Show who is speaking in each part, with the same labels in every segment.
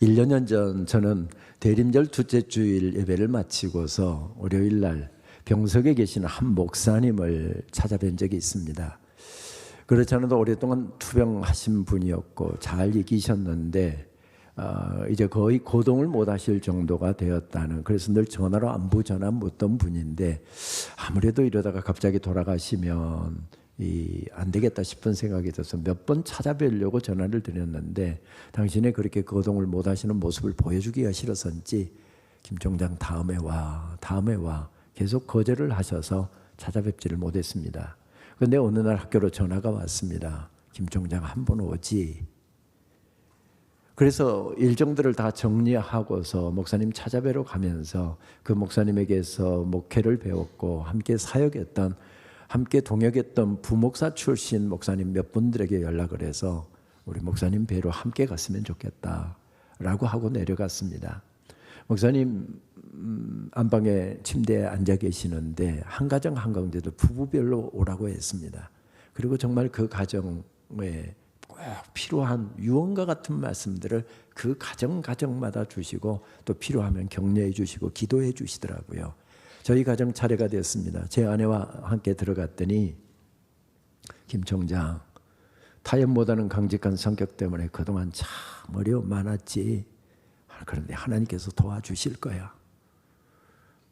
Speaker 1: 1년 전 저는 대림절 둘째 주일 예배를 마치고서 월요일 날 병석에 계시는 한 목사님을 찾아뵌 적이 있습니다. 그렇지 않아도 오랫동안 투병하신 분이었고 잘 이기셨는데 이제 거의 거동을 못 하실 정도가 되었다는, 그래서 늘 전화로 안부 전화 묻던 분인데 아무래도 이러다가 갑자기 돌아가시면 안 되겠다 싶은 생각이 들어서 몇 번 찾아뵈려고 전화를 드렸는데 당신이 그렇게 거동을 못 하시는 모습을 보여주기가 싫어서인지 김 총장 다음에 와 계속 거절을 하셔서 찾아뵙지를 못했습니다. 그런데 어느 날 학교로 전화가 왔습니다. 김 총장 한 번 오지. 그래서 일정들을 다 정리하고서 목사님 찾아뵈러 가면서 그 목사님에게서 목회를 배웠고 함께 사역했던, 함께 동역했던 부목사 출신 목사님 몇 분들에게 연락을 해서 우리 목사님 뵈러 함께 갔으면 좋겠다라고 하고 내려갔습니다. 목사님 안방에 침대에 앉아 계시는데 한 가정 한가운데도 부부별로 오라고 했습니다. 그리고 정말 그 가정에 꼭 필요한 유언과 같은 말씀들을 그 가정마다 주시고 또 필요하면 격려해 주시고 기도해 주시더라고요. 저희 가정 차례가 됐습니다. 제 아내와 함께 들어갔더니 김 총장, 타협 못하는 강직한 성격 때문에 그동안 참 어려움 많았지. 그런데 하나님께서 도와주실 거야.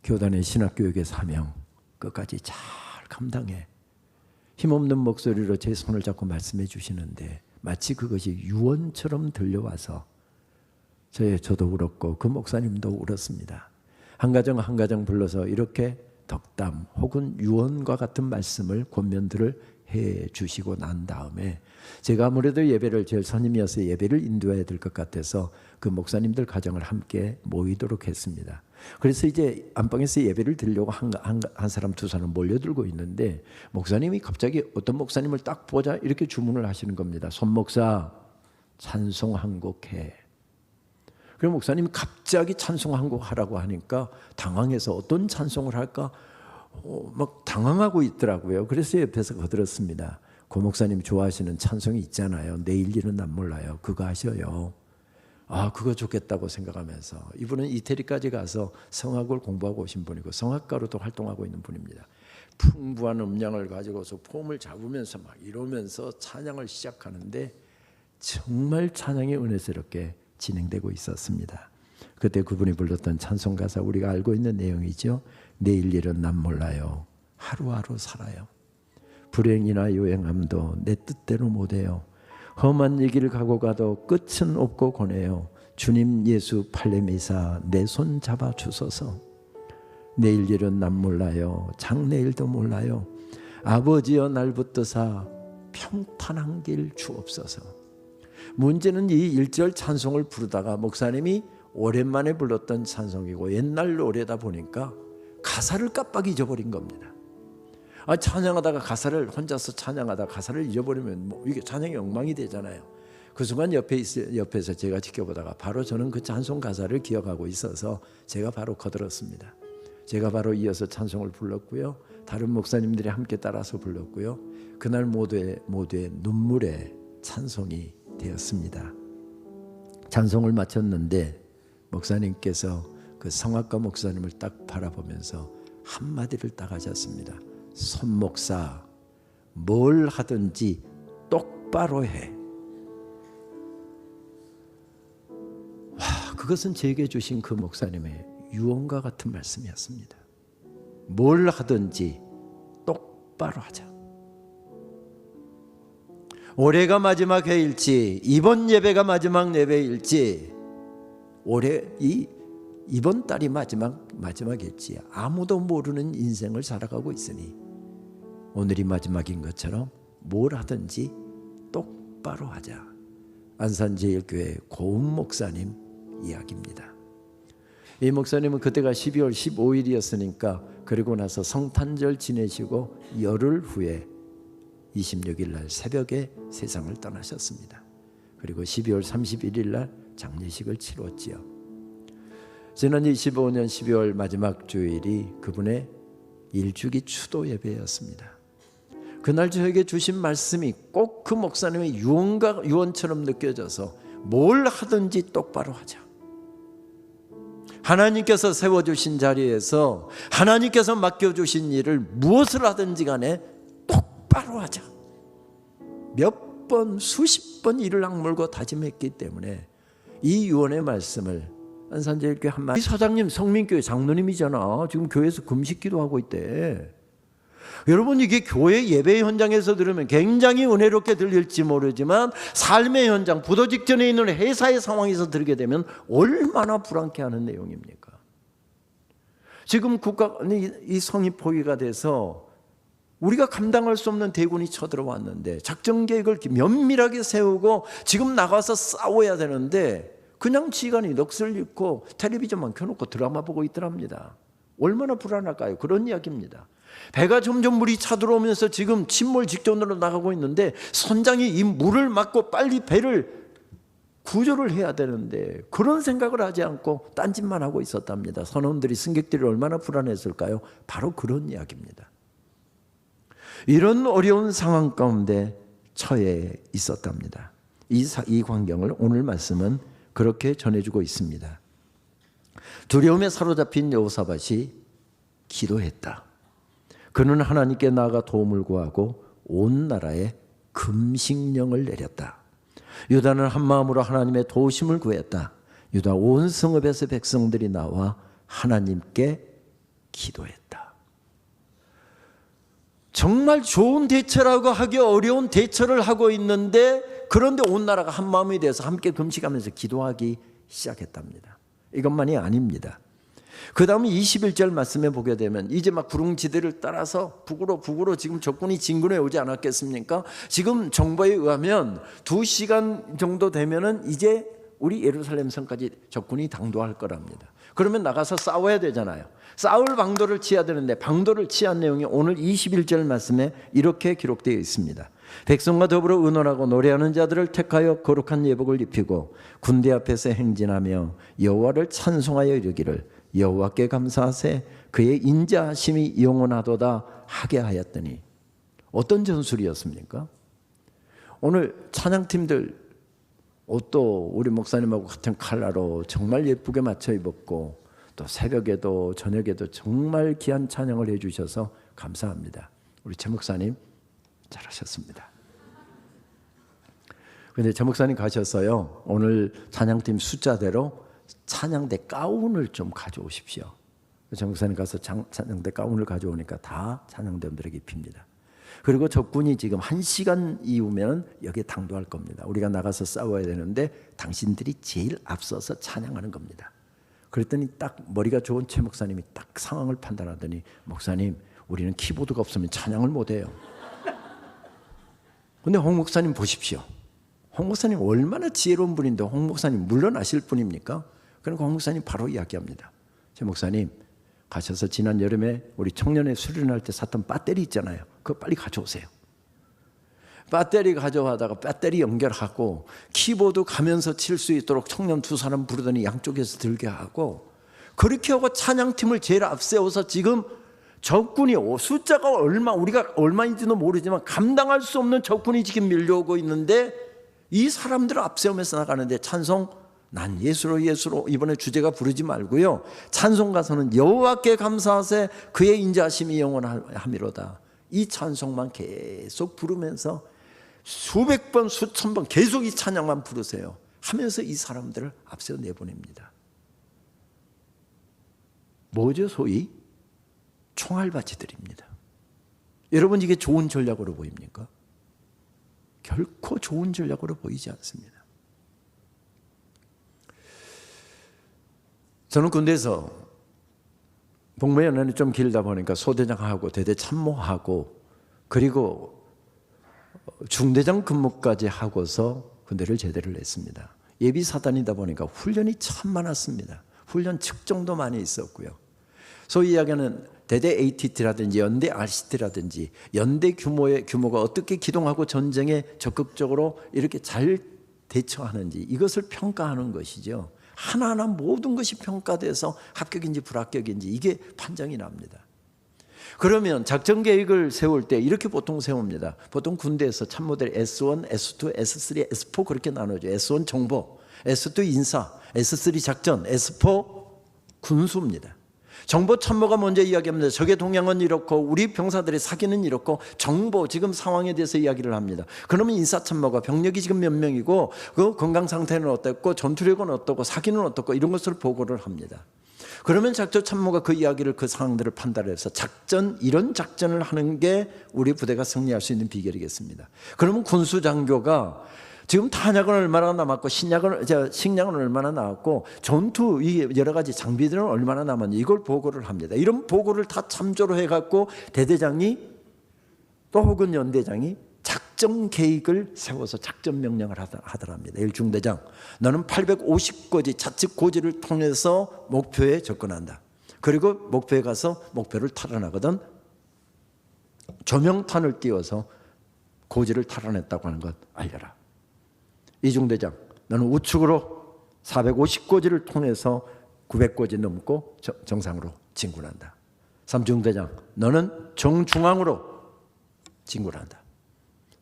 Speaker 1: 교단의 신학교육의 사명 끝까지 잘 감당해. 힘없는 목소리로 제 손을 잡고 말씀해 주시는데 마치 그것이 유언처럼 들려와서 저도 울었고 그 목사님도 울었습니다. 한 가정 불러서 이렇게 덕담 혹은 유언과 같은 말씀을 권면들을 해 주시고 난 다음에 제가 아무래도 예배를 제일 선임이어서 예배를 인도해야 될 것 같아서 그 목사님들 가정을 함께 모이도록 했습니다. 그래서 이제 안방에서 예배를 드리려고 한 사람 두 사람 몰려들고 있는데 목사님이 갑자기 어떤 목사님을 딱 보자 이렇게 주문을 하시는 겁니다. 손 목사 찬송 한 곡 해. 그럼 목사님이 갑자기 찬송 한 곡 하라고 하니까 당황해서 어떤 찬송을 할까 막 당황하고 있더라고요. 그래서 옆에서 거들었습니다. 고 목사님 좋아하시는 찬송이 있잖아요. 내일 일은 난 몰라요. 그거 하셔요. 그거 좋겠다고 생각하면서, 이분은 이태리까지 가서 성악을 공부하고 오신 분이고 성악가로도 활동하고 있는 분입니다. 풍부한 음량을 가지고서 폼을 잡으면서 막 이러면서 찬양을 시작하는데 정말 찬양이 은혜스럽게 진행되고 있었습니다. 그때 그분이 불렀던 찬송 가사 우리가 알고 있는 내용이죠. 내일 일은 난 몰라요. 하루하루 살아요. 불행이나 요행함도 내 뜻대로 못해요. 험한 얘기를 가고 가도 끝은 없고 고네요. 주님 예수 팔레미사 내 손 잡아 주소서. 내일 일은 난 몰라요. 장래일도 몰라요. 아버지여 날 붙드사 평탄한 길 주옵소서. 문제는 이 1절 찬송을 부르다가 목사님이 오랜만에 불렀던 찬송이고 옛날 노래다 보니까 가사를 깜빡 잊어버린 겁니다. 찬양하다가 가사를 혼자서 찬양하다가 가사를 잊어버리면 이게 찬양이 엉망이 되잖아요. 그 순간 옆에서 제가 지켜보다가 바로 저는 그 찬송 가사를 기억하고 있어서 제가 바로 거들었습니다. 제가 바로 이어서 찬송을 불렀고요. 다른 목사님들이 함께 따라서 불렀고요. 그날 모두의 눈물의 찬송이 되었습니다. 찬송을 마쳤는데 목사님께서 그 성악가 목사님을 딱 바라보면서 한마디를 딱 하셨습니다. 손 목사, 뭘 하든지 똑바로 해. 그것은 제게 주신 그 목사님의 유언과 같은 말씀이었습니다. 뭘 하든지 똑바로 하자. 올해가 마지막 해일지, 이번 예배가 마지막 예배일지, 이번 달이 마지막일지 아무도 모르는 인생을 살아가고 있으니 오늘이 마지막인 것처럼 뭘 하든지 똑바로 하자. 안산제일교회 고은 목사님 이야기입니다. 이 목사님은 그때가 12월 15일이었으니까 그리고 나서 성탄절 지내시고 열흘 후에 26일 날 새벽에 세상을 떠나셨습니다. 그리고 12월 31일 날 장례식을 치렀지요. 지난 25년 12월 마지막 주일이 그분의 일주기 추도 예배였습니다. 그날 저에게 주신 말씀이 꼭 그 목사님의 유언처럼 느껴져서 뭘 하든지 똑바로 하자. 하나님께서 세워주신 자리에서 하나님께서 맡겨주신 일을 무엇을 하든지 간에 똑바로 하자. 몇 번, 수십 번 이를 악물고 다짐했기 때문에 이 유언의 말씀을 안산제일교회 한마디, 이 사장님 성민교회 장로님이잖아. 지금 교회에서 금식기도 하고 있대. 여러분, 이게 교회 예배 현장에서 들으면 굉장히 은혜롭게 들릴지 모르지만 삶의 현장, 부도 직전에 있는 회사의 상황에서 들게 되면 얼마나 불안케 하는 내용입니까? 지금 이 성이 포위가 돼서 우리가 감당할 수 없는 대군이 쳐들어왔는데 작전 계획을 면밀하게 세우고 지금 나가서 싸워야 되는데 그냥 지간이 넋을 잃고 텔레비전만 켜놓고 드라마 보고 있더랍니다. 얼마나 불안할까요? 그런 이야기입니다. 배가 점점 물이 차들어오면서 지금 침몰 직전으로 나가고 있는데 선장이 이 물을 막고 빨리 배를 구조를 해야 되는데 그런 생각을 하지 않고 딴짓만 하고 있었답니다. 선원들이, 승객들이 얼마나 불안했을까요? 바로 그런 이야기입니다. 이런 어려운 상황 가운데 처해 있었답니다. 이 광경을 오늘 말씀은 그렇게 전해주고 있습니다. 두려움에 사로잡힌 여호사밧이 기도했다. 그는 하나님께 나아가 도움을 구하고 온 나라에 금식령을 내렸다. 유다는 한 마음으로 하나님의 도우심을 구했다. 유다 온 성읍에서 백성들이 나와 하나님께 기도했다. 정말 좋은 대처라고 하기 어려운 대처를 하고 있는데 그런데 온 나라가 한 마음이 돼서 함께 금식하면서 기도하기 시작했답니다. 이것만이 아닙니다. 그 다음 21절 말씀에 보게 되면 이제 막 구릉지대를 따라서 북으로 지금 적군이 진군해 오지 않았겠습니까? 지금 정보에 의하면 2시간 정도 되면은 이제 우리 예루살렘 성까지 적군이 당도할 거랍니다. 그러면 나가서 싸워야 되잖아요. 싸울 방도를 취해야 되는데 방도를 취한 내용이 오늘 21절 말씀에 이렇게 기록되어 있습니다. 백성과 더불어 의논하고 노래하는 자들을 택하여 거룩한 예복을 입히고 군대 앞에서 행진하며 여호와를 찬송하여 이르기를 여호와께 감사하세 그의 인자하심이 영원하도다 하게 하였더니. 어떤 전술이었습니까? 오늘 찬양팀들 옷도 우리 목사님하고 같은 컬러로 정말 예쁘게 맞춰 입었고 또 새벽에도 저녁에도 정말 귀한 찬양을 해주셔서 감사합니다. 우리 최 목사님 잘하셨습니다. 그런데 최 목사님 가셨어요. 오늘 찬양팀 숫자대로 찬양대 가운을 좀 가져오십시오. 최 목사님 가서 찬양대 가운을 가져오니까 다 찬양대원들에게 입힙니다. 그리고 적군이 지금 1시간 이후면 여기에 당도할 겁니다. 우리가 나가서 싸워야 되는데 당신들이 제일 앞서서 찬양하는 겁니다. 그랬더니 딱 머리가 좋은 최 목사님이 딱 상황을 판단하더니 목사님 우리는 키보드가 없으면 찬양을 못해요. 근데 홍 목사님 보십시오. 홍 목사님 얼마나 지혜로운 분인데 홍 목사님 물러나실 분입니까? 그러니까 홍 목사님 바로 이야기합니다. 최 목사님 가셔서 지난 여름에 우리 청년회 수련할 때 샀던 배터리 있잖아요. 그거 빨리 가져오세요. 배터리 가져가다가 배터리 연결하고 키보드 가면서 칠 수 있도록 청년 2사람 부르더니 양쪽에서 들게 하고 그렇게 하고 찬양팀을 제일 앞세워서 지금 적군이 숫자가 우리가 얼마인지도 모르지만 감당할 수 없는 적군이 지금 밀려오고 있는데 이 사람들을 앞세우면서 나가는데 찬송 난 예수로 이번에 주제가 부르지 말고요. 찬송 가서는 여호와께 감사하세 그의 인자하심이 영원하미로다. 이 찬송만 계속 부르면서 수백 번 수천 번 계속 이 찬양만 부르세요 하면서 이 사람들을 앞세워 내보냅니다. 뭐죠? 소위 총알바지들입니다. 여러분 이게 좋은 전략으로 보입니까? 결코 좋은 전략으로 보이지 않습니다. 저는 군대에서 복무연한이 좀 길다 보니까 소대장하고 대대 참모하고 그리고 중대장 근무까지 하고서 군대를 제대를 했습니다. 예비 사단이다 보니까 훈련이 참 많았습니다. 훈련 측정도 많이 있었고요. 소위 이야기하는 대대 ATT라든지 연대 RCT라든지 연대 규모가 어떻게 기동하고 전쟁에 적극적으로 이렇게 잘 대처하는지 이것을 평가하는 것이죠. 하나하나 모든 것이 평가돼서 합격인지 불합격인지 이게 판정이 납니다. 그러면 작전 계획을 세울 때 이렇게 보통 세웁니다. 보통 군대에서 참모들이 S1, S2, S3, S4 그렇게 나누죠. S1 정보, S2 인사, S3 작전, S4 군수입니다. 정보 참모가 먼저 이야기합니다. 적의 동향은 이렇고 우리 병사들의 사기는 이렇고 정보 지금 상황에 대해서 이야기를 합니다. 그러면 인사 참모가 병력이 지금 몇 명이고 그 건강 상태는 어떻고 전투력은 어떻고 사기는 어떻고 이런 것을 보고를 합니다. 그러면 작전 참모가 그 이야기를 그 상황들을 판단해서 이런 작전을 하는 게 우리 부대가 승리할 수 있는 비결이겠습니다. 그러면 군수 장교가 지금 탄약은 얼마나 남았고 식량은 얼마나 남았고 전투 여러 가지 장비들은 얼마나 남았는지 이걸 보고를 합니다. 이런 보고를 다 참조로 해갖고 대대장이 또 혹은 연대장이 작전 계획을 세워서 작전 명령을 하더랍니다. 일중대장, 너는 850고지 자측 고지를 통해서 목표에 접근한다. 그리고 목표에 가서 목표를 탈환하거든 조명탄을 띄워서 고지를 탈환했다고 하는 것 알려라. 이중대장, 너는 우측으로 450고지를 통해서 900고지 넘고 정상으로 진군한다. 삼중대장, 너는 정중앙으로 진군한다.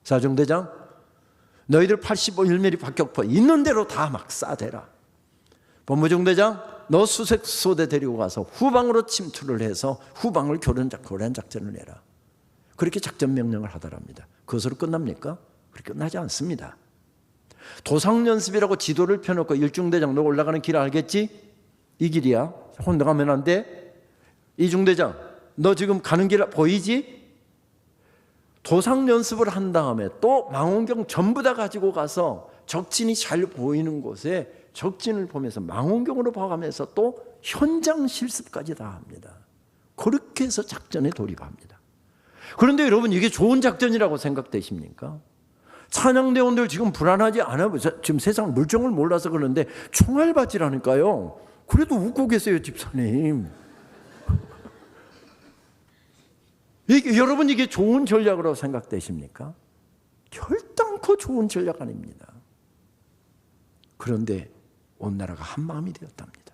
Speaker 1: 사중대장, 너희들 85mm 박격포 있는 대로 다 막 쏴대라. 본부중대장, 너 수색소대 데리고 가서 후방으로 침투를 해서 후방을 교란 작전을 해라. 그렇게 작전 명령을 하더랍니다. 그것으로 끝납니까? 그렇게 끝나지 않습니다. 도상연습이라고 지도를 펴놓고 일중대장, 너 올라가는 길 알겠지? 이 길이야. 혼자 가면 안 돼. 이중대장, 너 지금 가는 길 보이지? 도상연습을 한 다음에 또 망원경 전부 다 가지고 가서 적진이 잘 보이는 곳에 적진을 보면서 망원경으로 봐가면서 또 현장 실습까지 다 합니다. 그렇게 해서 작전에 돌입합니다. 그런데 여러분, 이게 좋은 작전이라고 생각되십니까? 찬양대원들 지금 불안하지 않아요? 지금 세상 물정을 몰라서 그러는데 총알바지라니까요. 그래도 웃고 계세요, 집사님. 여러분, 이게 좋은 전략으로 생각되십니까? 결단코 좋은 전략 아닙니다. 그런데 온 나라가 한 마음이 되었답니다.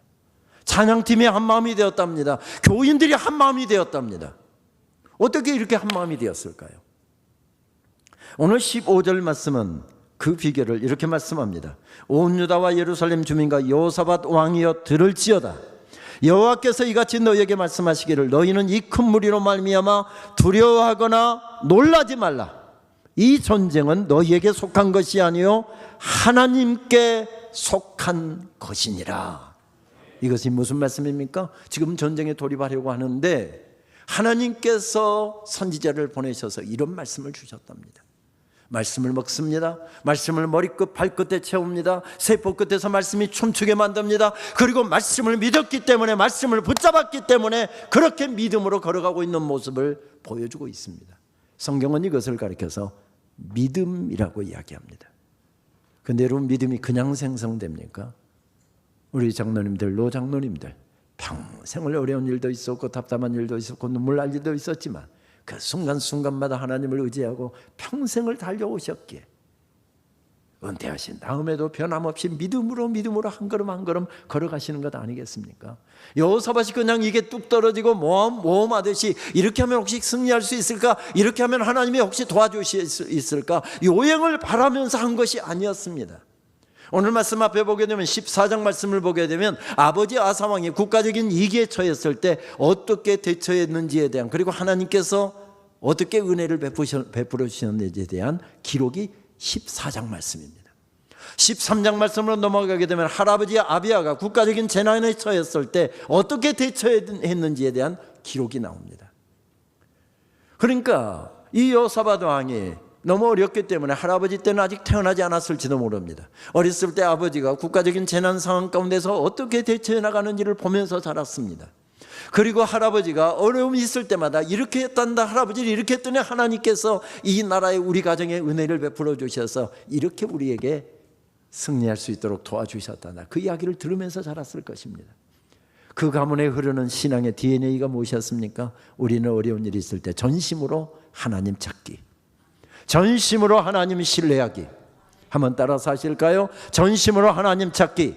Speaker 1: 찬양팀이 한 마음이 되었답니다. 교인들이 한 마음이 되었답니다. 어떻게 이렇게 한 마음이 되었을까요? 오늘 15절 말씀은 그 비결을 이렇게 말씀합니다. 온 유다와 예루살렘 주민과 여호사밧 왕이여 들을지어다. 여호와께서 이같이 너희에게 말씀하시기를 너희는 이 큰 무리로 말미암아 두려워하거나 놀라지 말라. 이 전쟁은 너희에게 속한 것이 아니요 하나님께 속한 것이니라. 이것이 무슨 말씀입니까? 지금 전쟁에 돌입하려고 하는데 하나님께서 선지자를 보내셔서 이런 말씀을 주셨답니다. 말씀을 먹습니다. 말씀을 머리끝 발끝에 채웁니다. 세포 끝에서 말씀이 춤추게 만듭니다. 그리고 말씀을 믿었기 때문에, 말씀을 붙잡았기 때문에 그렇게 믿음으로 걸어가고 있는 모습을 보여주고 있습니다. 성경은 이것을 가리켜서 믿음이라고 이야기합니다. 그런데 여러분, 믿음이 그냥 생성됩니까? 우리 장로님들, 노장로님들 평생을 어려운 일도 있었고 답답한 일도 있었고 눈물 날 일도 있었지만 그 순간순간마다 하나님을 의지하고 평생을 달려오셨기에 은퇴하신 다음에도 변함없이 믿음으로 한 걸음 한 걸음 걸어가시는 것 아니겠습니까? 여호사밧이 그냥 이게 뚝 떨어지고 모험하듯이 이렇게 하면 혹시 승리할 수 있을까? 이렇게 하면 하나님이 혹시 도와주실 수 있을까? 요행을 바라면서 한 것이 아니었습니다. 오늘 말씀 앞에 보게 되면 14장 말씀을 보게 되면 아버지 아사 왕이 국가적인 위기에 처했을 때 어떻게 대처했는지에 대한, 그리고 하나님께서 어떻게 은혜를 베풀어 주셨는지에 대한 기록이 14장 말씀입니다. 13장 말씀으로 넘어가게 되면 할아버지 아비야가 국가적인 재난에 처했을 때 어떻게 대처했는지에 대한 기록이 나옵니다. 그러니까 이 여호사밧 왕이 너무 어렸기 때문에 할아버지 때는 아직 태어나지 않았을지도 모릅니다. 어렸을 때 아버지가 국가적인 재난 상황 가운데서 어떻게 대처해 나가는지를 보면서 자랐습니다. 그리고 할아버지가 어려움이 있을 때마다 이렇게 했단다, 할아버지를 이렇게 했더니 하나님께서 이 나라에 우리 가정에 은혜를 베풀어 주셔서 이렇게 우리에게 승리할 수 있도록 도와주셨단다, 그 이야기를 들으면서 자랐을 것입니다. 그 가문에 흐르는 신앙의 DNA가 무엇이었습니까? 우리는 어려운 일이 있을 때 전심으로 하나님 찾기, 전심으로 하나님 신뢰하기. 한번 따라서 하실까요? 전심으로 하나님 찾기,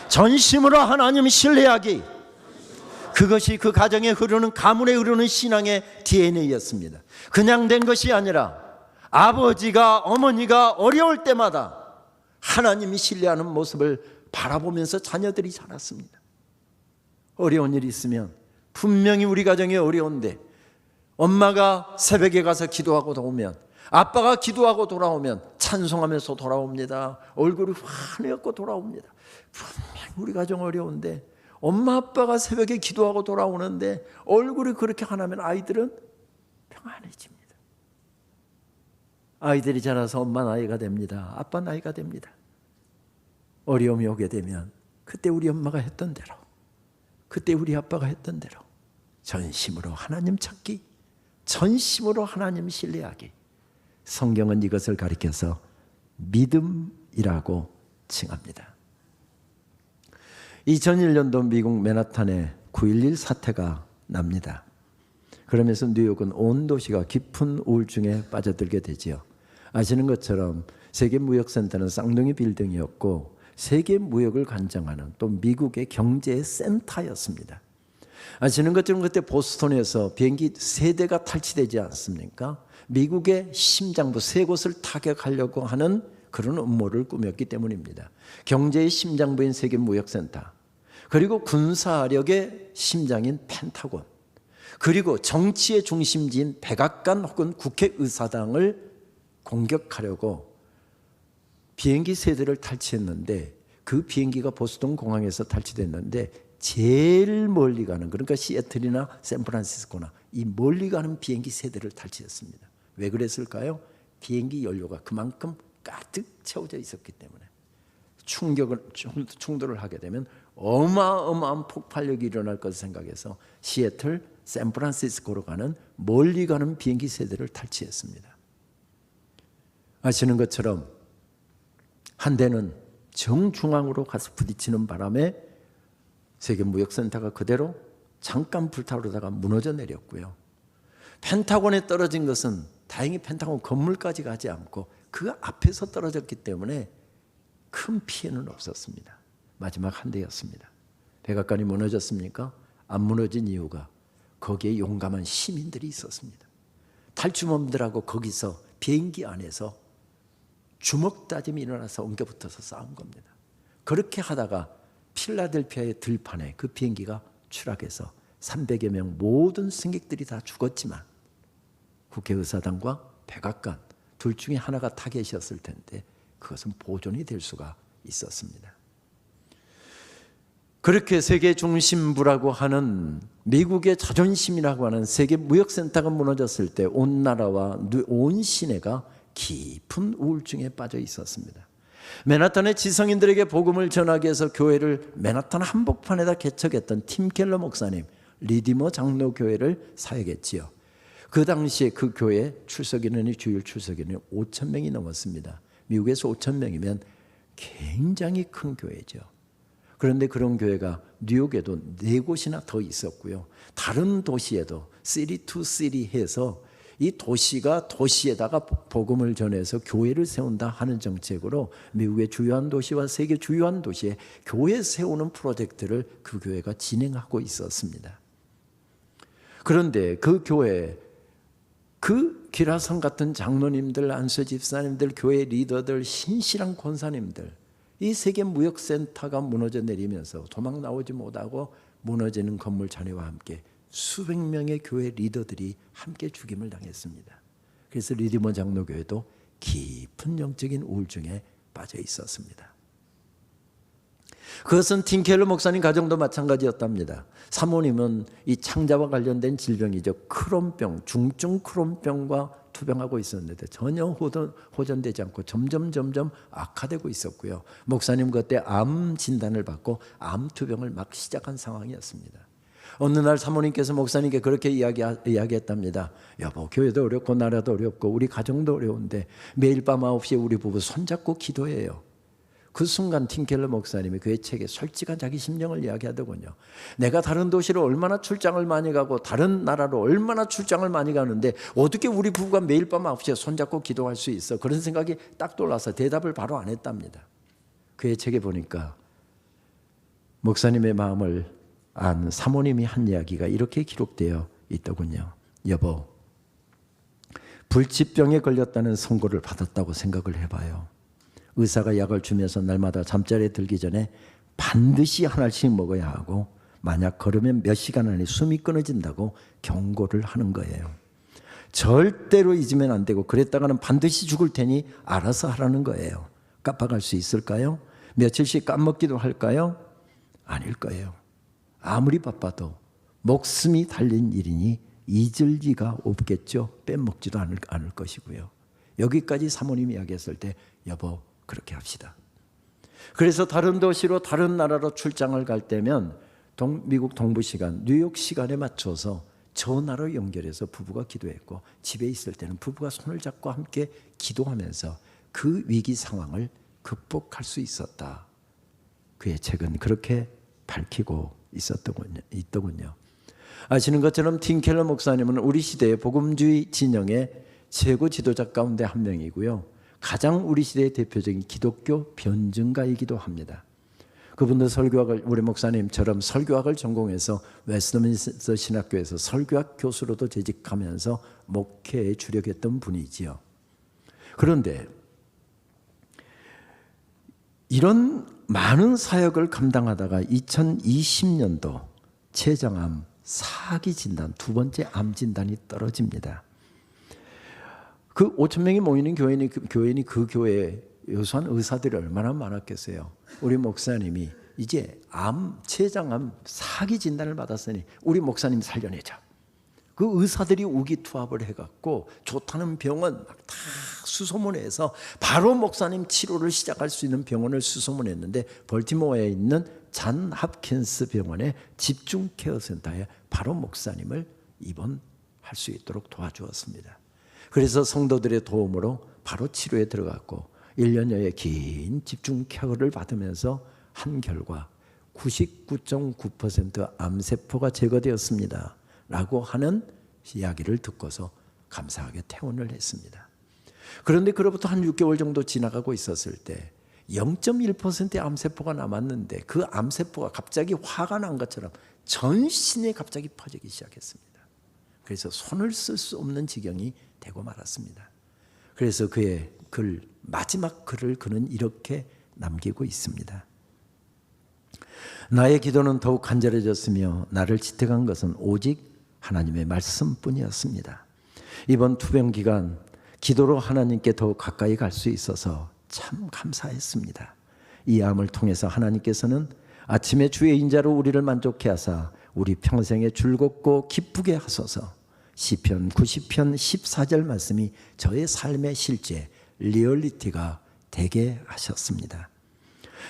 Speaker 1: 전심으로 하나님 신뢰하기. 그것이 그 가정에 흐르는, 가문에 흐르는 신앙의 DNA였습니다. 그냥 된 것이 아니라 아버지가, 어머니가 어려울 때마다 하나님이 신뢰하는 모습을 바라보면서 자녀들이 자랐습니다. 어려운 일이 있으면 분명히 우리 가정이 어려운데 엄마가 새벽에 가서 기도하고 돌아오면, 아빠가 기도하고 돌아오면 찬송하면서 돌아옵니다. 얼굴이 환해갖고 돌아옵니다. 분명히 우리 가정 어려운데 엄마 아빠가 새벽에 기도하고 돌아오는데 얼굴이 그렇게 환하면 아이들은 평안해집니다. 아이들이 자라서 엄마 나이가 됩니다. 아빠 나이가 됩니다. 어려움이 오게 되면 그때 우리 엄마가 했던 대로, 그때 우리 아빠가 했던 대로 전심으로 하나님 찾기, 전심으로 하나님 신뢰하기. 성경은 이것을 가리켜서 믿음이라고 칭합니다. 2001년도 미국 맨하탄에 9.11 사태가 납니다. 그러면서 뉴욕은 온 도시가 깊은 우울증에 빠져들게 되지요. 아시는 것처럼 세계무역센터는 쌍둥이 빌딩이었고 세계 무역을 관장하는 또 미국의 경제의 센터였습니다. 아시는 것처럼 그때 보스턴에서 비행기 3대가 탈취되지 않습니까? 미국의 심장부 3곳을 타격하려고 하는 그런 음모를 꾸몄기 때문입니다. 경제의 심장부인 세계무역센터, 그리고 군사력의 심장인 펜타곤, 그리고 정치의 중심지인 백악관 혹은 국회의사당을 공격하려고 비행기 3대를 탈취했는데, 그 비행기가 보스턴 공항에서 탈취됐는데 제일 멀리 가는, 그러니까 시애틀이나 샌프란시스코나 이 멀리 가는 비행기 3대를 탈취했습니다. 왜 그랬을까요? 비행기 연료가 그만큼 가득 채워져 있었기 때문에. 충돌을 하게 되면 어마어마한 폭발력이 일어날 것을 생각해서 시애틀, 샌프란시스코로 가는 멀리 가는 비행기 3대를 탈취했습니다. 아시는 것처럼 한 대는 정중앙으로 가서 부딪히는 바람에 세계무역센터가 그대로 잠깐 불타오르다가 무너져 내렸고요. 펜타곤에 떨어진 것은 다행히 펜타곤 건물까지 가지 않고 그 앞에서 떨어졌기 때문에 큰 피해는 없었습니다. 마지막 한 대였습니다. 백악관이 무너졌습니까? 안 무너진 이유가 거기에 용감한 시민들이 있었습니다. 탈주범들하고 거기서 비행기 안에서 주먹 다짐이 일어나서 엉겨붙어서 싸운 겁니다. 그렇게 하다가 필라델피아의 들판에 그 비행기가 추락해서 300여 명 모든 승객들이 다 죽었지만 국회의사당과 백악관 둘 중에 하나가 타겟이었을 텐데 그것은 보존이 될 수가 있었습니다. 그렇게 세계 중심부라고 하는 미국의 자존심이라고 하는 세계 무역센터가 무너졌을 때 온 나라와 온 시내가 깊은 우울증에 빠져 있었습니다. 맨하탄의 지성인들에게 복음을 전하기 위해서 교회를 맨하탄 한복판에다 개척했던 팀 켈러 목사님, 리디머 장로교회를 사역했지요. 그 당시에 그 교회 출석인원이, 주일 출석인원이 5,000명이 넘었습니다. 미국에서 5,000명이면 굉장히 큰 교회죠. 그런데 그런 교회가 뉴욕에도 4곳이나 더 있었고요. 다른 도시에도 시리 투 시리 해서 이 도시가 도시에다가 복음을 전해서 교회를 세운다 하는 정책으로 미국의 주요한 도시와 세계 주요한 도시에 교회 세우는 프로젝트를 그 교회가 진행하고 있었습니다. 그런데 그 교회, 그 기라성 같은 장로님들, 안수 집사님들, 교회 리더들, 신실한 권사님들, 이 세계 무역센터가 무너져 내리면서 도망 나오지 못하고 무너지는 건물 잔해와 함께 수백 명의 교회 리더들이 함께 죽임을 당했습니다. 그래서 리디머 장로교회도 깊은 영적인 우울증에 빠져 있었습니다. 그것은 팀 켈러 목사님 가정도 마찬가지였답니다. 사모님은 이 창자와 관련된 질병이죠. 크론병, 중증 크론병과 투병하고 있었는데 전혀 호전되지 않고 점점 악화되고 있었고요. 목사님 그때 암 진단을 받고 암 투병을 막 시작한 상황이었습니다. 어느 날 사모님께서 목사님께 그렇게 이야기했답니다. 여보, 교회도 어렵고 나라도 어렵고 우리 가정도 어려운데 매일 밤 9시에 우리 부부 손잡고 기도해요. 그 순간 팀 켈러 목사님이 그의 책에 솔직한 자기 심정을 이야기하더군요. 내가 다른 도시로 얼마나 출장을 많이 가고 다른 나라로 얼마나 출장을 많이 가는데 어떻게 우리 부부가 매일 밤 9시에 손잡고 기도할 수 있어? 그런 생각이 딱 떠올라서 대답을 바로 안 했답니다. 그의 책에 보니까 목사님의 마음을 안 사모님이 한 이야기가 이렇게 기록되어 있더군요. 여보, 불치병에 걸렸다는 선고를 받았다고 생각을 해봐요. 의사가 약을 주면서 날마다 잠자리에 들기 전에 반드시 하나씩 먹어야 하고 만약 걸으면 몇 시간 안에 숨이 끊어진다고 경고를 하는 거예요. 절대로 잊으면 안 되고 그랬다가는 반드시 죽을 테니 알아서 하라는 거예요. 깜빡할 수 있을까요? 며칠씩 까먹기도 할까요? 아닐 거예요. 아무리 바빠도 목숨이 달린 일이니 잊을 리가 없겠죠. 빼먹지도 않을 것이고요. 여기까지 사모님이 이야기했을 때 여보 그렇게 합시다. 그래서 다른 도시로 다른 나라로 출장을 갈 때면 미국 동부 시간, 뉴욕 시간에 맞춰서 전화로 연결해서 부부가 기도했고 집에 있을 때는 부부가 손을 잡고 함께 기도하면서 그 위기 상황을 극복할 수 있었다. 그의 책은 그렇게 밝히고 있더군요. 아시는 것처럼 팀 켈러 목사님은 우리 시대의 복음주의 진영의 최고 지도자 가운데 한 명이고요. 가장 우리 시대의 대표적인 기독교 변증가이기도 합니다. 그분도 설교학을 우리 목사님처럼 설교학을 전공해서 웨스트민스터 신학교에서 설교학 교수로도 재직하면서 목회에 주력했던 분이지요. 그런데 이런 많은 사역을 감당하다가 2020년도 췌장암 4기 진단, 두 번째 암 진단이 떨어집니다. 그 5천 명이 모이는 교인이 그 교회에 요소한 의사들이 얼마나 많았겠어요. 우리 목사님이 이제 췌장암 4기 진단을 받았으니 우리 목사님 살려내자. 그 의사들이 우기투합을 해갖고 좋다는 병원 막 다 수소문해서 바로 목사님 치료를 시작할 수 있는 병원을 수소문했는데 벌티모어에 있는 잔 홉킨스 병원의 집중 케어 센터에 바로 목사님을 입원할 수 있도록 도와주었습니다. 그래서 성도들의 도움으로 바로 치료에 들어갔고 1년여의 긴 집중 케어를 받으면서 한 결과 99.9% 암세포가 제거되었습니다 라고 하는 이야기를 듣고서 감사하게 퇴원을 했습니다. 그런데 그로부터 한 6개월 정도 지나가고 있었을 때 0.1%의 암세포가 남았는데 그 암세포가 갑자기 화가 난 것처럼 전신에 갑자기 퍼지기 시작했습니다. 그래서 손을 쓸 수 없는 지경이 되고 말았습니다. 그래서 그의 마지막 글을 그는 이렇게 남기고 있습니다. 나의 기도는 더욱 간절해졌으며 나를 지탱한 것은 오직 하나님의 말씀뿐이었습니다. 이번 투병 기간 기도로 하나님께 더욱 가까이 갈 수 있어서 참 감사했습니다. 이 암을 통해서 하나님께서는 아침에 주의 인자로 우리를 만족해 하사 우리 평생에 즐겁고 기쁘게 하소서. 시편 90편 14절 말씀이 저의 삶의 실제 리얼리티가 되게 하셨습니다.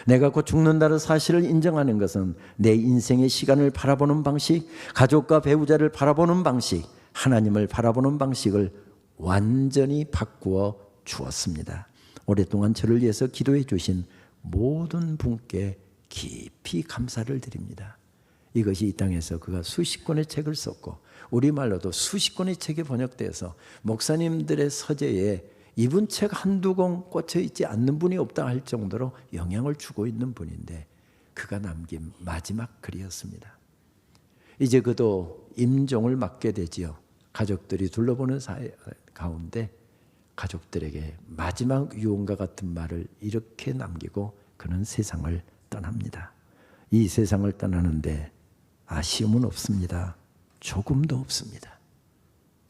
Speaker 1: 내가 곧 죽는다는 사실을 인정하는 것은 내 인생의 시간을 바라보는 방식, 가족과 배우자를 바라보는 방식, 하나님을 바라보는 방식을 완전히 바꾸어 주었습니다. 오랫동안 저를 위해서 기도해 주신 모든 분께 깊이 감사를 드립니다. 이것이 이 땅에서 그가 수십 권의 책을 썼고 우리말로도 수십 권의 책이 번역되어서 목사님들의 서재에 이분 책 한두 권 꽂혀 있지 않는 분이 없다 할 정도로 영향을 주고 있는 분인데 그가 남긴 마지막 글이었습니다. 이제 그도 임종을 맞게 되지요. 가족들이 둘러보는 사회 가운데 가족들에게 마지막 유언과 같은 말을 이렇게 남기고 그는 세상을 떠납니다. 이 세상을 떠나는데 아쉬움은 없습니다. 조금도 없습니다.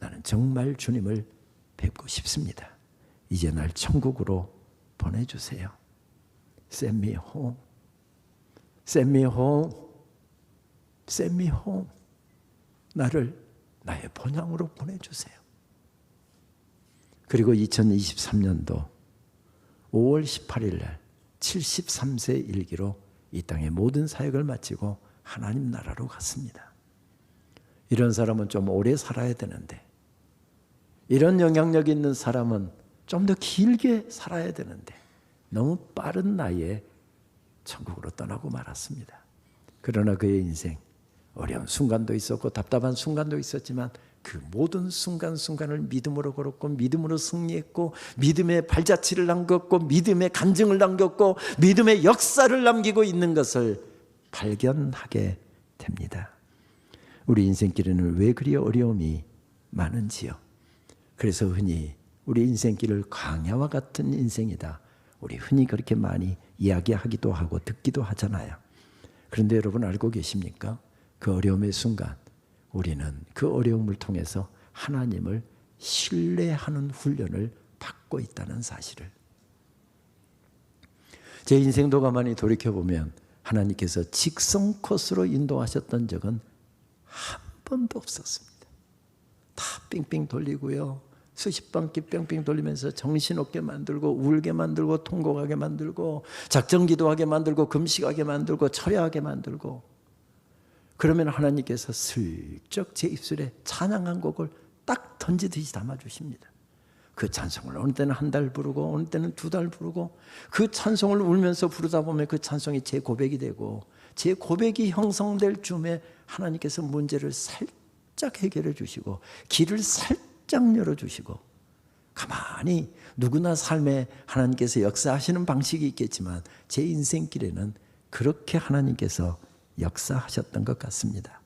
Speaker 1: 나는 정말 주님을 뵙고 싶습니다. 이제 날 천국으로 보내주세요. Send me home. Send me home. Send me home. 나를 나의 본향으로 보내주세요. 그리고 2023년도 5월 18일 날 73세 일기로 이 땅의 모든 사역을 마치고 하나님 나라로 갔습니다. 이런 사람은 좀 오래 살아야 되는데 이런 영향력 있는 사람은 좀 더 길게 살아야 되는데 너무 빠른 나이에 천국으로 떠나고 말았습니다. 그러나 그의 인생 어려운 순간도 있었고 답답한 순간도 있었지만 그 모든 순간순간을 믿음으로 걸었고 믿음으로 승리했고 믿음의 발자취를 남겼고 믿음의 간증을 남겼고 믿음의 역사를 남기고 있는 것을 발견하게 됩니다. 우리 인생길에는 왜 그리 어려움이 많은지요. 그래서 흔히 우리 인생길을 광야와 같은 인생이다, 우리 흔히 그렇게 많이 이야기하기도 하고 듣기도 하잖아요. 그런데 여러분 알고 계십니까? 그 어려움의 순간 우리는 그 어려움을 통해서 하나님을 신뢰하는 훈련을 받고 있다는 사실을. 제 인생도 가만히 돌이켜보면 하나님께서 직선 코스로 인도하셨던 적은 한 번도 없었습니다. 다 빙빙 돌리고요. 수십 바퀴 뺑뺑 돌리면서 정신없게 만들고 울게 만들고 통곡하게 만들고 작정기도하게 만들고 금식하게 만들고 철야하게 만들고, 그러면 하나님께서 슬쩍 제 입술에 찬양 한 곡을 딱 던지듯이 담아주십니다. 그 찬송을 어느 때는 한 달 부르고 어느 때는 2달 부르고, 그 찬송을 울면서 부르다 보면 그 찬송이 제 고백이 되고, 제 고백이 형성될 쯤에 하나님께서 문제를 살짝 해결해 주시고 길을 살짝 열어주시고, 가만히 누구나 삶에 하나님께서 역사하시는 방식이 있겠지만 제 인생길에는 그렇게 하나님께서 역사하셨던 것 같습니다.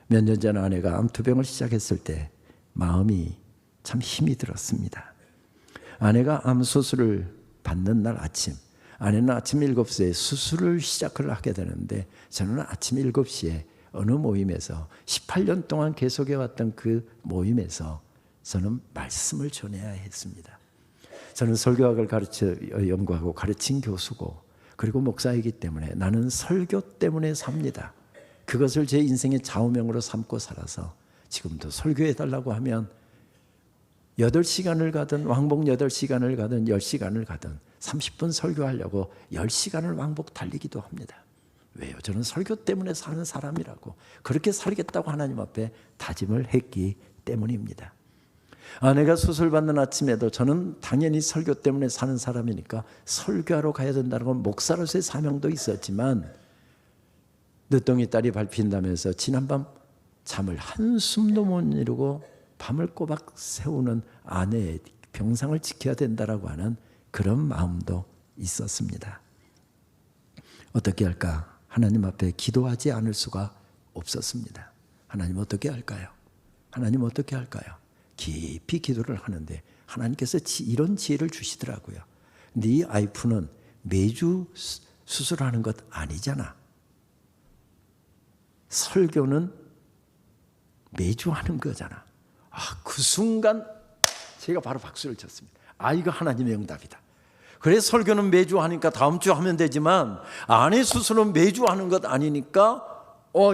Speaker 1: 몇 년 전 아내가 암투병을 시작했을 때 마음이 참 힘이 들었습니다. 아내가 암 수술을 받는 날 아침, 아내는 아침 7시에 수술을 시작을 하게 되는데 저는 아침 7시에 어느 모임에서 18년 동안 계속해왔던 그 모임에서 저는 말씀을 전해야 했습니다. 저는 설교학을 연구하고 가르친 교수고 그리고 목사이기 때문에 나는 설교 때문에 삽니다. 그것을 제 인생의 좌우명으로 삼고 살아서 지금도 설교해달라고 하면 8시간을 가든 왕복 8시간을 가든 10시간을 가든 30분 설교하려고 10시간을 왕복 달리기도 합니다. 왜요? 저는 설교 때문에 사는 사람이라고, 그렇게 살겠다고 하나님 앞에 다짐을 했기 때문입니다. 아내가 수술받는 아침에도 저는 당연히 설교 때문에 사는 사람이니까 설교하러 가야 된다는 건 목사로서의 사명도 있었지만, 늦둥이 딸이 밟힌다면서 지난밤 잠을 한숨도 못 이루고 밤을 꼬박 세우는 아내의 병상을 지켜야 된다라고 하는 그런 마음도 있었습니다. 어떻게 할까? 하나님 앞에 기도하지 않을 수가 없었습니다. 하나님 어떻게 할까요? 하나님 어떻게 할까요? 깊이 기도를 하는데 하나님께서 이런 지혜를 주시더라고요. 네 와이프는 매주 수술하는 것 아니잖아. 설교는 매주 하는 거잖아. 그 순간 제가 바로 박수를 쳤습니다. 이거 하나님의 응답이다. 그래서 설교는 매주 하니까 다음 주 하면 되지만 아내 수술은 매주 하는 것 아니니까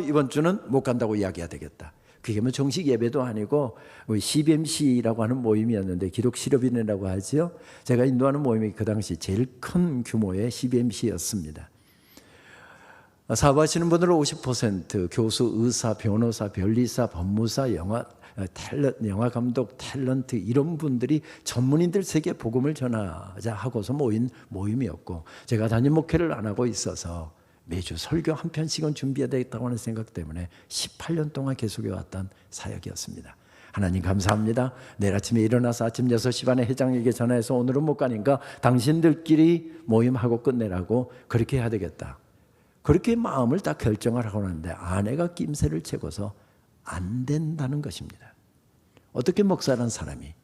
Speaker 1: 이번 주는 못 간다고 이야기해야 되겠다. 그게 뭐 정식 예배도 아니고 CBMC라고 하는 모임이었는데, 기독 실업인회라고 하죠. 제가 인도하는 모임이 그 당시 제일 큰 규모의 CBMC였습니다. 사업하시는 분들은 50%, 교수, 의사, 변호사, 변리사, 법무사, 영화 감독, 탤런트, 이런 분들이 전문인들 세계 복음을 전하자 하고서 모인 모임이었고, 제가 담임 목회를 안 하고 있어서 매주 설교 한 편씩은 준비해야 되겠다고 하는 생각 때문에 18년 동안 계속해왔던 사역이었습니다. 하나님 감사합니다. 내일 아침에 일어나서 아침 6시 반에 회장에게 전화해서 오늘은 못 가니까 당신들끼리 모임하고 끝내라고 그렇게 해야 되겠다. 그렇게 마음을 딱 결정을 하고 나는데 아내가 낌새를 채고서 안 된다는 것입니다. 어떻게 목사란 사람이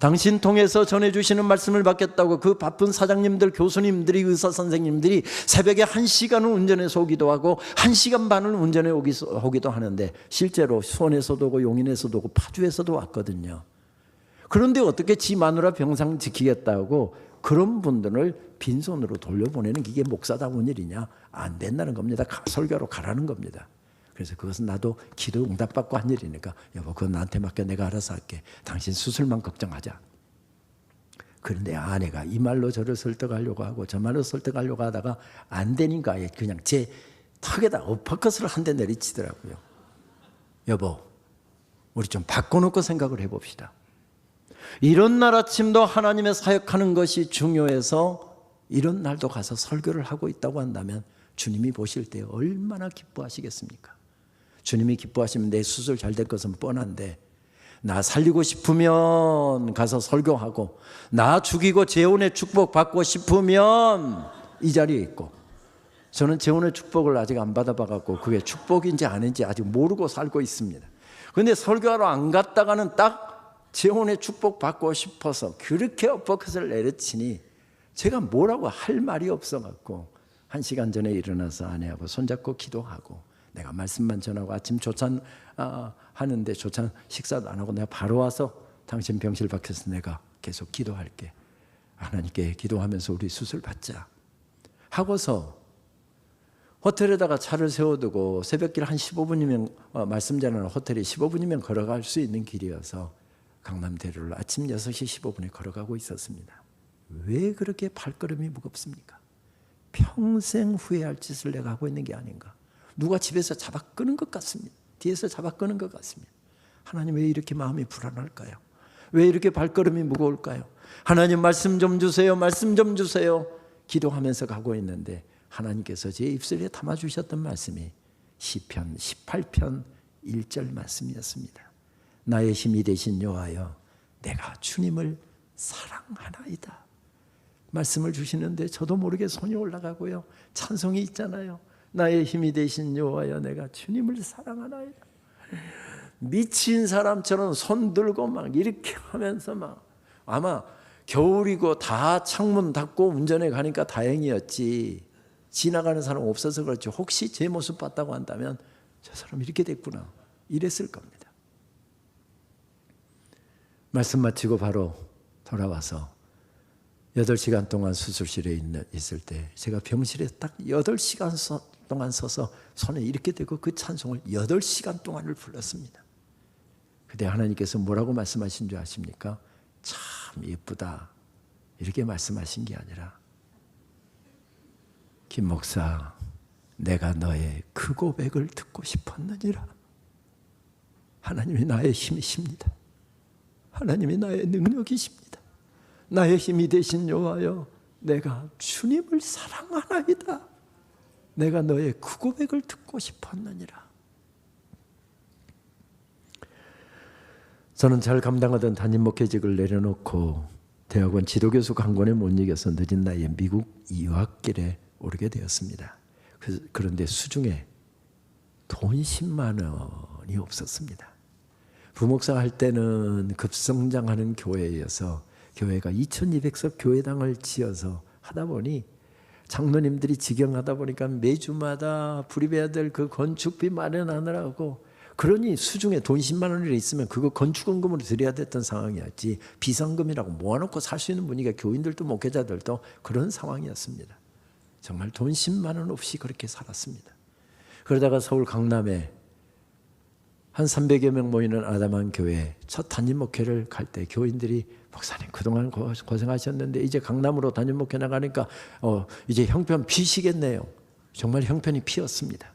Speaker 1: 당신 통해서 전해주시는 말씀을 받겠다고 그 바쁜 사장님들, 교수님들이, 의사 선생님들이 새벽에 1시간을 운전해서 오기도 하고 1시간 반을 운전해 오기도 하는데, 실제로 수원에서도 오고 용인에서도 오고 파주에서도 왔거든요. 그런데 어떻게 지 마누라 병상 지키겠다고 그런 분들을 빈손으로 돌려보내는 게 이게 목사다운 일이냐? 안 된다는 겁니다. 설교하러 가라는 겁니다. 그래서 그것은 나도 기도 응답받고 한 일이니까 여보 그건 나한테 맡겨, 내가 알아서 할게. 당신 수술만 걱정하자. 그런데 아내가 이 말로 저를 설득하려고 하고 저 말로 설득하려고 하다가 안 되니까 그냥 제 턱에다 어퍼컷을 한 대 내리치더라고요. 여보 우리 좀 바꿔놓고 생각을 해봅시다. 이런 날 아침도 하나님의 사역하는 것이 중요해서 이런 날도 가서 설교를 하고 있다고 한다면 주님이 보실 때 얼마나 기뻐하시겠습니까? 주님이 기뻐하시면 내 수술 잘 될 것은 뻔한데, 나 살리고 싶으면 가서 설교하고 나 죽이고 재혼의 축복 받고 싶으면 이 자리에 있고, 저는 재혼의 축복을 아직 안 받아봐갖고 그게 축복인지 아닌지 아직 모르고 살고 있습니다. 그런데 설교하러 안 갔다가는 딱 재혼의 축복 받고 싶어서 그렇게 엇버컷을 내려치니 제가 뭐라고 할 말이 없어갖고 1시간 전에 일어나서 아내하고 손잡고 기도하고, 내가 말씀만 전하고 아침 조찬 하는데 조찬 식사도 안 하고 내가 바로 와서 당신 병실 밖에서 내가 계속 기도할게, 하나님께 기도하면서 우리 수술 받자 하고서 호텔에다가 차를 세워두고 새벽길 한 15분이면 말씀 전하는 호텔이 15분이면 걸어갈 수 있는 길이어서 강남대로를 아침 6시 15분에 걸어가고 있었습니다. 왜 그렇게 발걸음이 무겁습니까? 평생 후회할 짓을 내가 하고 있는 게 아닌가. 누가 집에서 잡아 끄는 것 같습니다. 뒤에서 잡아 끄는 것 같습니다. 하나님 왜 이렇게 마음이 불안할까요? 왜 이렇게 발걸음이 무거울까요? 하나님 말씀 좀 주세요. 말씀 좀 주세요. 기도하면서 가고 있는데 하나님께서 제 입술에 담아주셨던 말씀이 시편 18편 1절 말씀이었습니다. 나의 힘이 되신 여호와여, 내가 주님을 사랑하나이다. 말씀을 주시는데 저도 모르게 손이 올라가고요. 찬송이 있잖아요. 나의 힘이 되신 여호와여, 내가 주님을 사랑하나이다. 미친 사람처럼 손 들고 막 이렇게 하면서 막, 아마 겨울이고 다 창문 닫고 운전해 가니까 다행이었지, 지나가는 사람 없어서 그렇지, 혹시 제 모습 봤다고 한다면 저 사람 이렇게 됐구나 이랬을 겁니다. 말씀 마치고 바로 돌아와서 8시간 동안 수술실에 있을 때 제가 병실에 딱 8시간 동안 서서 손에 이렇게 대고 그 찬송을 8시간 동안을 불렀습니다. 그때 하나님께서 뭐라고 말씀하신 줄 아십니까? 참 예쁘다 이렇게 말씀하신 게 아니라, 김 목사, 내가 너의 그 고백을 듣고 싶었느니라. 하나님이 나의 힘이십니다. 하나님이 나의 능력이십니다. 나의 힘이 되신 여호와여, 내가 주님을 사랑하나이다. 내가 너의 그 고백을 듣고 싶었느니라. 저는 잘 감당하던 담임 목회직을 내려놓고 대학원 지도교수 강권에 못 이겨서 늦은 나이에 미국 유학길에 오르게 되었습니다. 그런데 수중에 돈 10만 원이 없었습니다. 부목사 할 때는 급성장하는 교회여서 교회가 2200석 교회당을 지어서 하다 보니 장로님들이 직영하다 보니까 매주마다 불입해야 될 그 건축비 마련하느라고, 그러니 수중에 돈 10만 원이 있으면 그거 건축원금으로 드려야 됐던 상황이었지, 비상금이라고 모아놓고 살 수 있는 분위기가 교인들도 목회자들도 그런 상황이었습니다. 정말 돈 10만 원 없이 그렇게 살았습니다. 그러다가 서울 강남에 한 300여 명 모이는 아담한 교회 첫 담임 목회를 갈 때 교인들이, 목사님 그동안 고생하셨는데 이제 강남으로 담임 목회 나가니까 이제 형편 피시겠네요. 정말 형편이 피었습니다.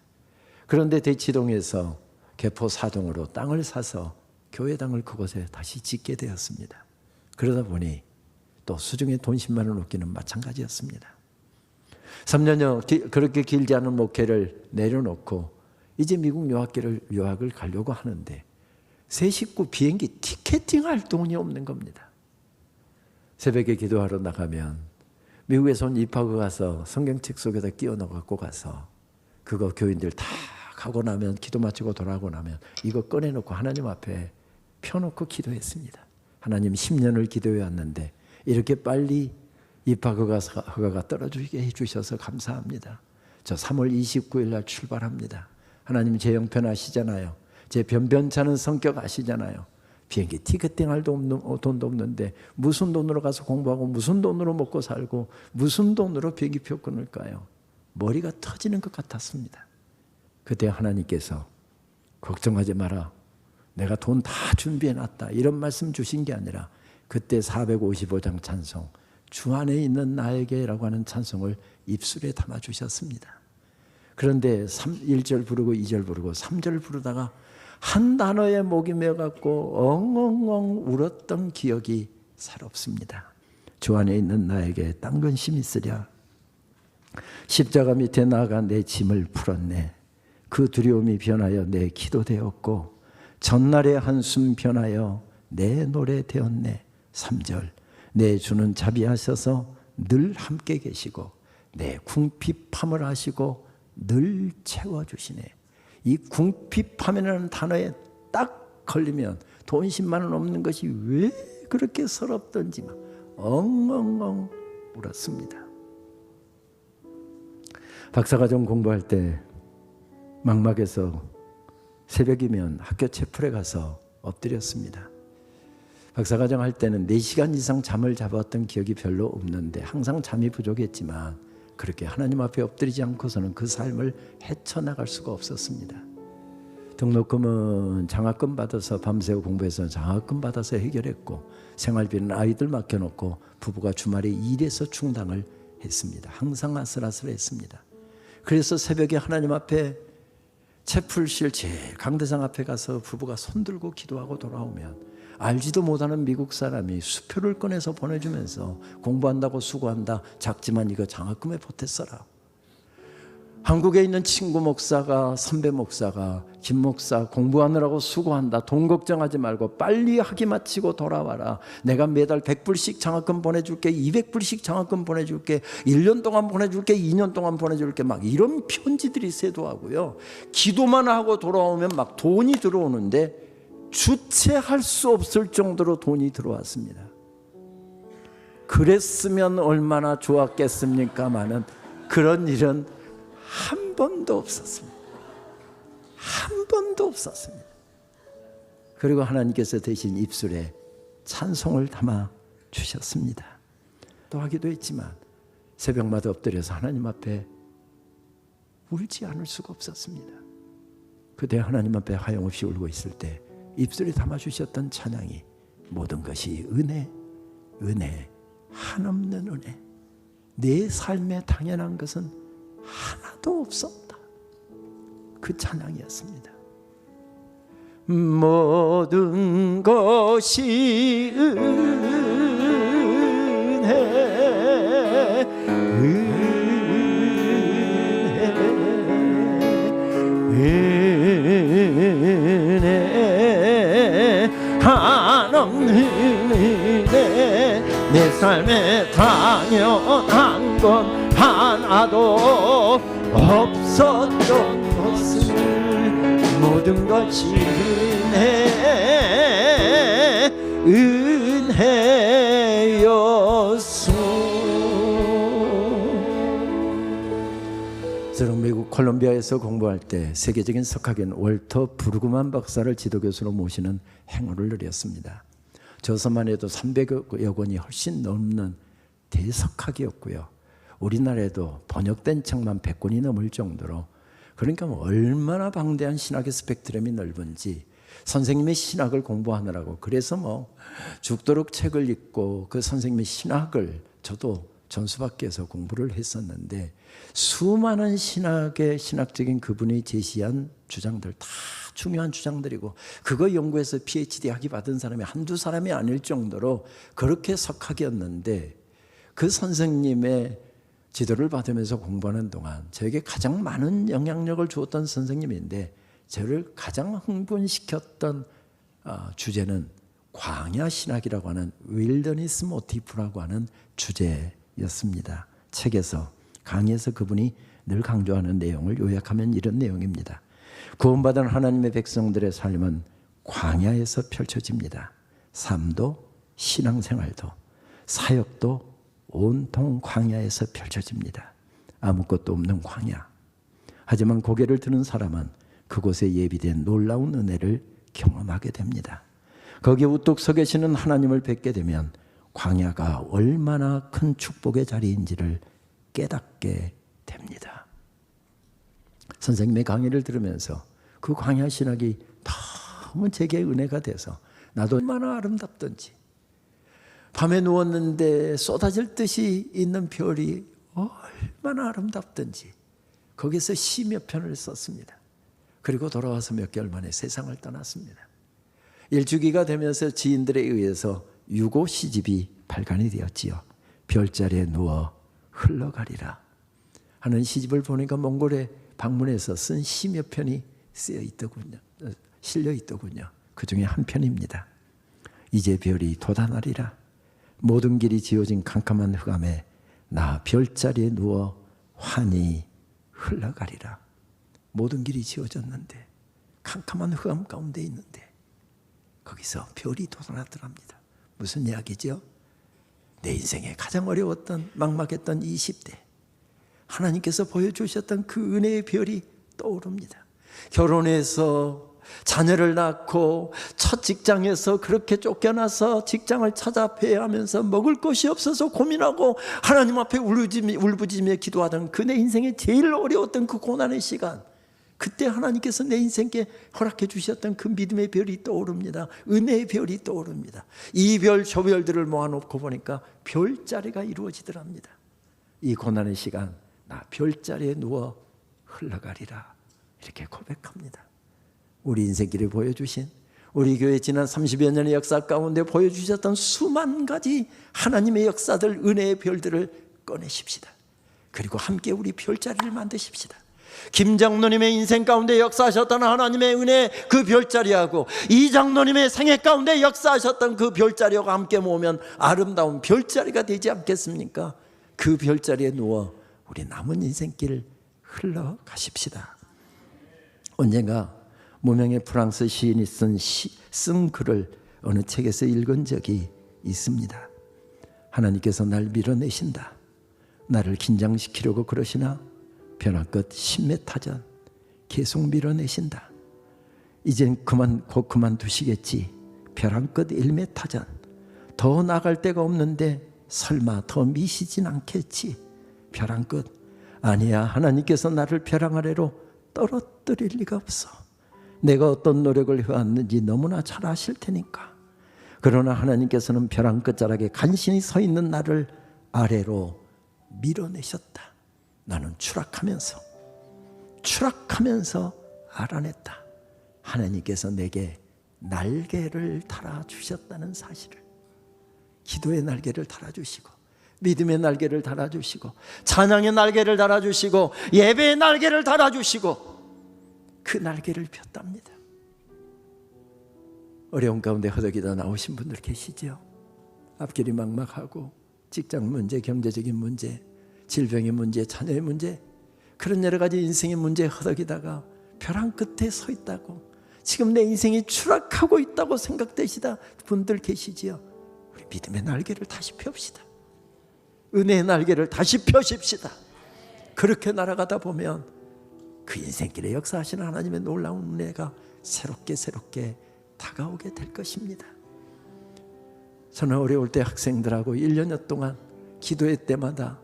Speaker 1: 그런데 대치동에서 개포 4동으로 땅을 사서 교회당을 그곳에 다시 짓게 되었습니다. 그러다 보니 또 수중에 돈 10만 원 없기는 마찬가지였습니다. 3년여 그렇게 길지 않은 목회를 내려놓고 이제 미국 유학을 가려고 하는데 세 식구 비행기 티켓팅할 돈이 없는 겁니다. 새벽에 기도하러 나가면 미국에서 온 입학을 가서 성경책 속에다 끼워 넣어갖고 가서 그거 교인들 다 가고 나면, 기도 마치고 돌아오고 나면 이거 꺼내놓고 하나님 앞에 펴놓고 기도했습니다. 하나님 10년을 기도해 왔는데 이렇게 빨리 입학 허가가 떨어지게 해주셔서 감사합니다. 저 3월 29일 날 출발합니다. 하나님 제 형편 아시잖아요. 제 변변찮은 성격 아시잖아요. 비행기 티켓팅할 돈도 없는데 무슨 돈으로 가서 공부하고 무슨 돈으로 먹고 살고 무슨 돈으로 비행기표 끊을까요? 머리가 터지는 것 같았습니다. 그때 하나님께서 걱정하지 마라, 내가 돈 다 준비해놨다, 이런 말씀 주신 게 아니라 그때 455장 찬송, 주 안에 있는 나에게라고 하는 찬송을 입술에 담아주셨습니다. 그런데 1절 부르고 2절 부르고 3절 부르다가 한 단어에 목이 메어갖고 엉엉엉 울었던 기억이 새롭습니다. 주 안에 있는 나에게 딴 근심 있으랴. 십자가 밑에 나아가 내 짐을 풀었네. 그 두려움이 변하여 내 기도 되었고 전날의 한숨 변하여 내 노래 되었네. 3절 내 주는 자비하셔서 늘 함께 계시고 내 궁핍함을 하시고 늘 채워주시네. 이 궁핍함이라는 단어에 딱 걸리면 돈 10만 원 없는 것이 왜 그렇게 서럽던지 막 엉엉엉 울었습니다. 박사과정 공부할 때 망막에서 새벽이면 학교 채플에 가서 엎드렸습니다. 박사과정 할 때는 4시간 이상 잠을 잡았던 기억이 별로 없는데 항상 잠이 부족했지만 그렇게 하나님 앞에 엎드리지 않고서는 그 삶을 헤쳐나갈 수가 없었습니다. 등록금은 장학금 받아서 밤새워 공부해서 장학금 받아서 해결했고, 생활비는 아이들 맡겨놓고 부부가 주말에 일해서 충당을 했습니다. 항상 아슬아슬했습니다. 그래서 새벽에 하나님 앞에 채플실 제일 강대상 앞에 가서 부부가 손들고 기도하고 돌아오면 알지도 못하는 미국 사람이 수표를 꺼내서 보내주면서 공부한다고 수고한다, 작지만 이거 장학금에 보태 써라. 한국에 있는 친구 목사가, 선배 목사가, 김 목사 공부하느라고 수고한다, 돈 걱정하지 말고 빨리 학위 마치고 돌아와라, 내가 매달 100불씩 장학금 보내줄게, 200불씩 장학금 보내줄게, 1년 동안 보내줄게, 2년 동안 보내줄게, 막 이런 편지들이 쇄도하고요. 기도만 하고 돌아오면 막 돈이 들어오는데 주체할 수 없을 정도로 돈이 들어왔습니다. 그랬으면 얼마나 좋았겠습니까마는 그런 일은 한 번도 없었습니다. 한 번도 없었습니다. 그리고 하나님께서 대신 입술에 찬송을 담아 주셨습니다. 또 하기도 했지만 새벽마다 엎드려서 하나님 앞에 울지 않을 수가 없었습니다. 그때 하나님 앞에 하염없이 울고 있을 때 입술에 담아주셨던 찬양이 모든 것이 은혜, 은혜, 한없는 은혜, 내 삶에 당연한 것은 하나도 없었다. 그 찬양이었습니다. 모든 것이 은혜, 은혜, 한없는 은혜, 내 삶에 당연한 건 하나도 없었던 것을 모든 것이 은혜, 은혜였소. 저는 미국 콜롬비아에서 공부할 때 세계적인 석학인 월터 브루그만 박사를 지도교수로 모시는 행운을 누렸습니다. 저서만 해도 300여 권이 훨씬 넘는 대석학이었고요. 우리나라에도 번역된 책만 100권이 넘을 정도로, 그러니까 얼마나 방대한 신학의 스펙트럼이 넓은지 선생님의 신학을 공부하느라고, 그래서 죽도록 책을 읽고 그 선생님의 신학을 저도 전수받기에서 공부를 했었는데, 수많은 신학적인 그분이 제시한 주장들 다 중요한 주장들이고, 그거 연구해서 PhD 학위 받은 사람이 한두 사람이 아닐 정도로 그렇게 석학이었는데, 그 선생님의 지도를 받으면서 공부하는 동안 저에게 가장 많은 영향력을 주었던 선생님인데, 저를 가장 흥분시켰던 주제는 광야 신학이라고 하는 윌더니스 모티프라고 하는 주제였습니다. 책에서, 강의에서 그분이 늘 강조하는 내용을 요약하면 이런 내용입니다. 구원받은 하나님의 백성들의 삶은 광야에서 펼쳐집니다. 삶도 신앙생활도 사역도 온통 광야에서 펼쳐집니다. 아무것도 없는 광야. 하지만 고개를 드는 사람은 그곳에 예비된 놀라운 은혜를 경험하게 됩니다. 거기에 우뚝 서 계시는 하나님을 뵙게 되면 광야가 얼마나 큰 축복의 자리인지를 깨닫게 됩니다. 선생님의 강의를 들으면서 그 광야 신학이 너무 제게 은혜가 돼서 나도 얼마나 아름답던지, 밤에 누웠는데 쏟아질 듯이 있는 별이 얼마나 아름답던지 거기서 시 몇 편을 썼습니다. 그리고 돌아와서 몇 개월 만에 세상을 떠났습니다. 일주기가 되면서 지인들에 의해서 유고 시집이 발간이 되었지요. 별자리에 누워 흘러가리라 하는 시집을 보니까 몽골에 방문해서 쓴 시 몇 편이 실려 있더군요. 그 중에 한 편입니다. 이제 별이 돋아나리라. 모든 길이 지어진 캄캄한 흑암에 나 별자리에 누워 환히 흘러가리라. 모든 길이 지어졌는데 캄캄한 흑암 가운데 있는데 거기서 별이 돋아나더랍니다. 무슨 이야기죠? 내 인생에 가장 어려웠던 막막했던 20대 하나님께서 보여주셨던 그 은혜의 별이 떠오릅니다. 결혼해서 자녀를 낳고 첫 직장에서 그렇게 쫓겨나서 직장을 찾아뵈야 하면서 먹을 것이 없어서 고민하고 하나님 앞에 울부짖으며 기도하던 그 내 인생에 제일 어려웠던 그 고난의 시간, 그때 하나님께서 내 인생께 허락해 주셨던 그 믿음의 별이 떠오릅니다. 은혜의 별이 떠오릅니다. 이 별 저 별들을 모아놓고 보니까 별자리가 이루어지더랍니다. 이 고난의 시간 나 별자리에 누워 흘러가리라 이렇게 고백합니다. 우리 인생길을 보여주신, 우리 교회 지난 30여 년의 역사 가운데 보여주셨던 수만 가지 하나님의 역사들, 은혜의 별들을 꺼내십시다. 그리고 함께 우리 별자리를 만드십시다. 김 장로님의 인생 가운데 역사하셨던 하나님의 은혜 그 별자리하고 이 장로님의 생애 가운데 역사하셨던 그 별자리하고 함께 모으면 아름다운 별자리가 되지 않겠습니까? 그 별자리에 누워 우리 남은 인생길 흘러가십시다. 언젠가 무명의 프랑스 시인이 쓴 글을 어느 책에서 읽은 적이 있습니다. 하나님께서 날 밀어내신다. 나를 긴장시키려고 그러시나 벼랑끝 10m 전 계속 밀어내신다. 이젠 곧 그만두시겠지. 벼랑끝 1m 전 더 나갈 데가 없는데 설마 더 미시진 않겠지. 벼랑끝 아니야. 하나님께서 나를 벼랑 아래로 떨어뜨릴 리가 없어. 내가 어떤 노력을 해왔는지 너무나 잘 아실 테니까. 그러나 하나님께서는 벼랑 끝자락에 간신히 서 있는 나를 아래로 밀어내셨다. 나는 추락하면서 알아냈다. 하나님께서 내게 날개를 달아주셨다는 사실을. 기도의 날개를 달아주시고 믿음의 날개를 달아주시고 찬양의 날개를 달아주시고 예배의 날개를 달아주시고 그 날개를 폈답니다. 어려운 가운데 허덕이다 나오신 분들 계시죠? 앞길이 막막하고 직장 문제, 경제적인 문제, 질병의 문제, 자녀의 문제, 그런 여러 가지 인생의 문제에 허덕이다가 벼랑 끝에 서 있다고, 지금 내 인생이 추락하고 있다고 생각되시다 분들 계시지요? 우리 믿음의 날개를 다시 펴봅시다. 은혜의 날개를 다시 펴십시다. 그렇게 날아가다 보면 그 인생길에 역사하시는 하나님의 놀라운 은혜가 새롭게 다가오게 될 것입니다. 저는 어려울 때 학생들하고 1년여 동안 기도회 때마다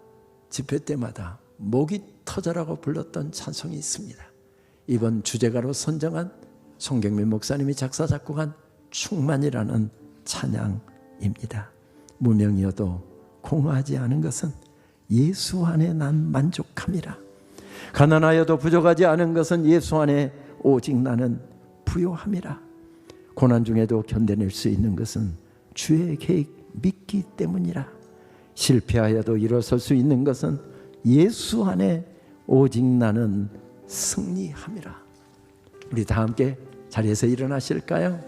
Speaker 1: 집회 때마다 목이 터져라고 불렀던 찬송이 있습니다. 이번 주제가로 선정한 송경민 목사님이 작사 작곡한 충만이라는 찬양입니다. 무명이어도 공허하지 않은 것은 예수 안에 난 만족함이라. 가난하여도 부족하지 않은 것은 예수 안에 오직 나는 부요함이라. 고난 중에도 견뎌낼 수 있는 것은 주의 계획 믿기 때문이라. 실패하여도 일어설 수 있는 것은 예수 안에 오직 나는 승리함이라. 우리 다 함께 자리에서 일어나실까요?